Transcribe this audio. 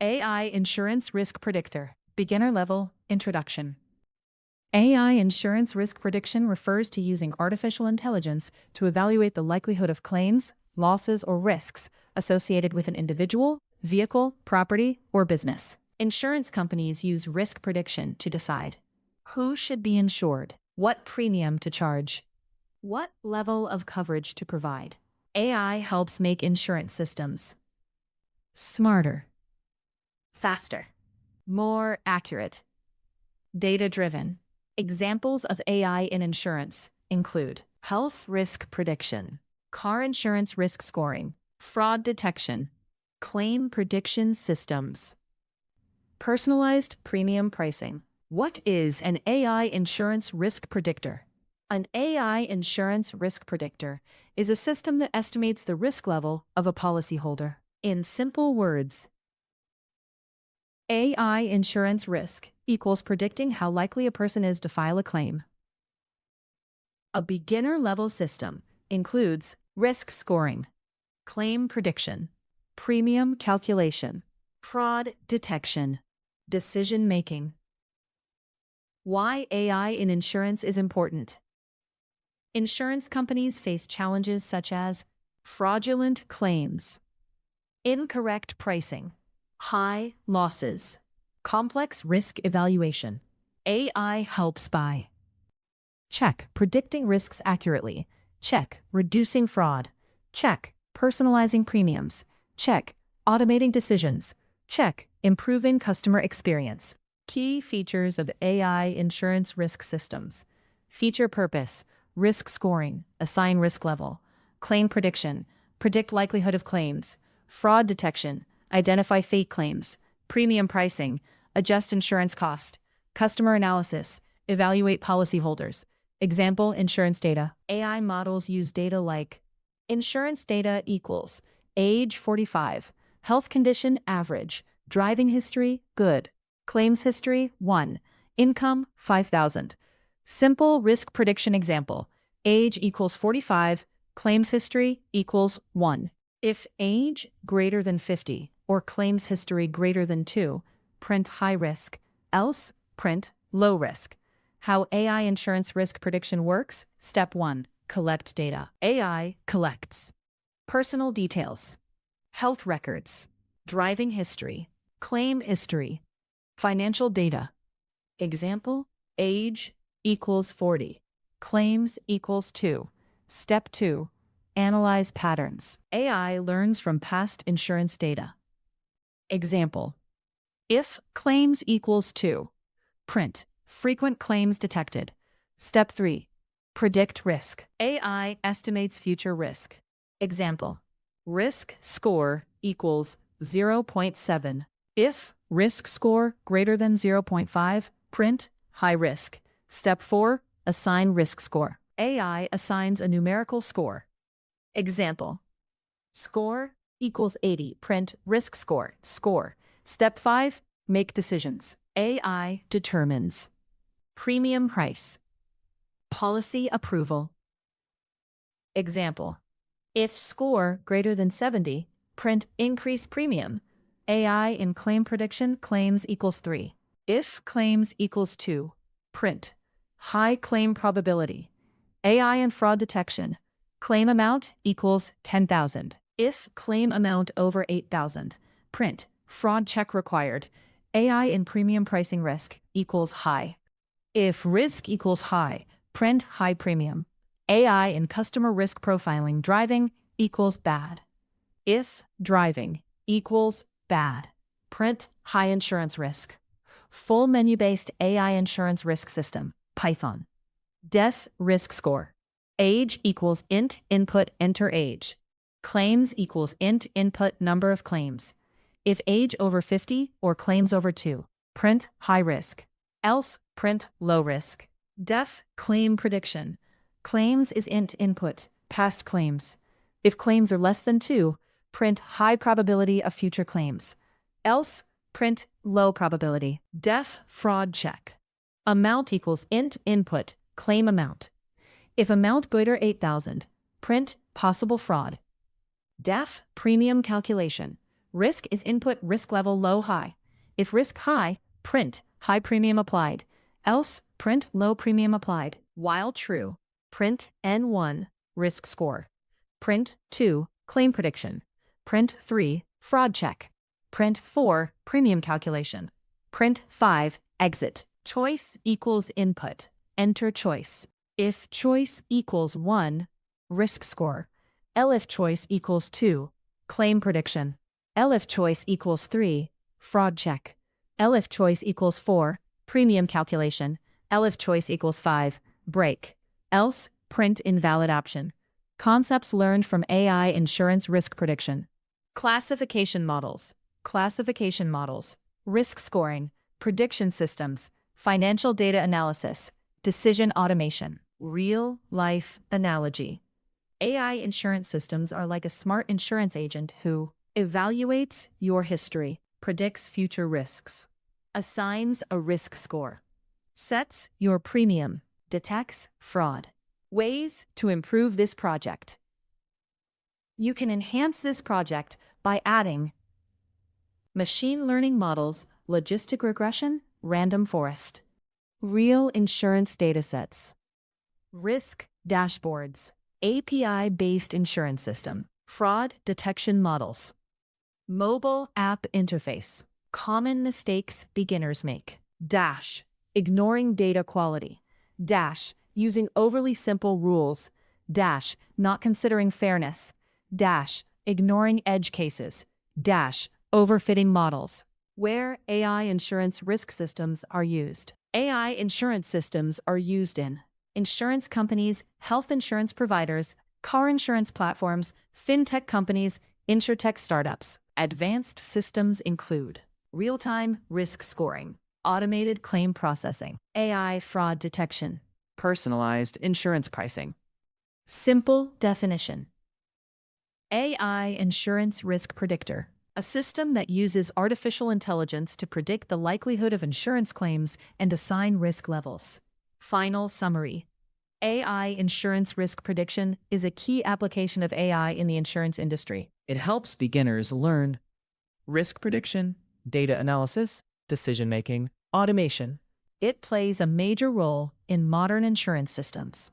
AI Insurance Risk Predictor, Beginner Level, Introduction. AI insurance risk prediction refers to using artificial intelligence to evaluate the likelihood of claims, losses, or risks associated with an individual, vehicle, property, or business. Insurance companies use risk prediction to decide who should be insured, what premium to charge, what level of coverage to provide. AI helps make insurance systems smarter, faster, more accurate, data-driven. Examples of AI in insurance include health risk prediction, car insurance risk scoring, fraud detection, claim prediction systems, personalized premium pricing. What is an AI insurance risk predictor? An AI insurance risk predictor is a system that estimates the risk level of a policyholder. In simple words, AI insurance risk equals predicting how likely a person is to file a claim. A beginner-level system includes risk scoring, claim prediction, premium calculation, fraud detection, decision-making. Why AI in insurance is important. Insurance companies face challenges such as fraudulent claims, incorrect pricing, high losses, complex risk evaluation. AI helps by check, predicting risks accurately, check, reducing fraud, check, personalizing premiums, check, automating decisions, check, improving customer experience. Key features of AI insurance risk systems. Feature purpose, risk scoring, assign risk level, claim prediction, predict likelihood of claims, fraud detection, identify fake claims, premium pricing, adjust insurance cost, customer analysis, evaluate policyholders. Example, insurance data. AI models use data like insurance data equals age 45, health condition average, driving history good, claims history 1, income 5,000. Simple risk prediction example, age equals 45, claims history equals 1. If age greater than 50 or claims history greater than 2, print high risk, else print low risk. How AI insurance risk prediction works? Step 1. Collect data. AI collects personal details, health records, driving history, claim history, financial data. Example, age equals 40, claims equals 2. Step 2. Analyze patterns. AI learns from past insurance data. Example, if claims equals 2, print frequent claims detected. Step 3. Predict risk. AI estimates future risk. Example, risk score equals 0.7. If risk score greater than 0.5, print high risk. Step 4. Assign risk score. AI assigns a numerical score. Example, score equals 80, print risk score, score. Step 5, make decisions. AI determines premium price, policy approval. Example, if score greater than 70, print increase premium. AI in claim prediction, claims equals 3. If claims equals 2, print high claim probability. AI in fraud detection, claim amount equals 10,000. If claim amount over 8,000, print fraud check required. AI in premium pricing risk equals high. If risk equals high, print high premium. AI in customer risk profiling driving equals bad. If driving equals bad, print high insurance risk. Full menu-based AI insurance risk system, Python. Death risk score. Age equals int input enter age. Claims equals int input number of claims. If age over 50 or claims over 2, print high risk. Else, print low risk. Def claim prediction. Claims is int input, past claims. If claims are less than 2, print high probability of future claims. Else, print low probability. Def fraud check. Amount equals int input, claim amount. If amount greater 8,000, print possible fraud. Def premium calculation. Risk is input risk level low high. If risk high, print high premium applied. Else, print low premium applied. While true, print N1 risk score. Print 2 claim prediction. Print 3 fraud check. Print 4 premium calculation. Print 5 exit. Choice equals input. Enter choice. If choice equals 1, risk score. L if choice equals 2, claim prediction. L if choice equals 3, fraud check. L if choice equals 4, premium calculation. L if choice equals 5, break. Else, print invalid option. Concepts learned from AI insurance risk prediction. Classification models. Classification models. Risk scoring. Prediction systems. Financial data analysis. Decision automation. Real-life analogy. AI insurance systems are like a smart insurance agent who evaluates your history, predicts future risks, assigns a risk score, sets your premium, detects fraud. Ways to improve this project. You can enhance this project by adding machine learning models, logistic regression, random forest, real insurance datasets, risk dashboards, API-based insurance system, fraud detection models, mobile app interface, common mistakes beginners make, ignoring data quality, using overly simple rules, not considering fairness, ignoring edge cases, overfitting models. Where AI insurance risk systems are used. AI insurance systems are used in insurance companies, health insurance providers, car insurance platforms, fintech companies, insurtech startups. Advanced systems include real-time risk scoring, automated claim processing, AI fraud detection, personalized insurance pricing. Simple definition. AI Insurance Risk Predictor, a system that uses artificial intelligence to predict the likelihood of insurance claims and assign risk levels. Final summary. AI insurance risk prediction is a key application of AI in the insurance industry. It helps beginners learn risk prediction, data analysis, decision-making, automation. It plays a major role in modern insurance systems.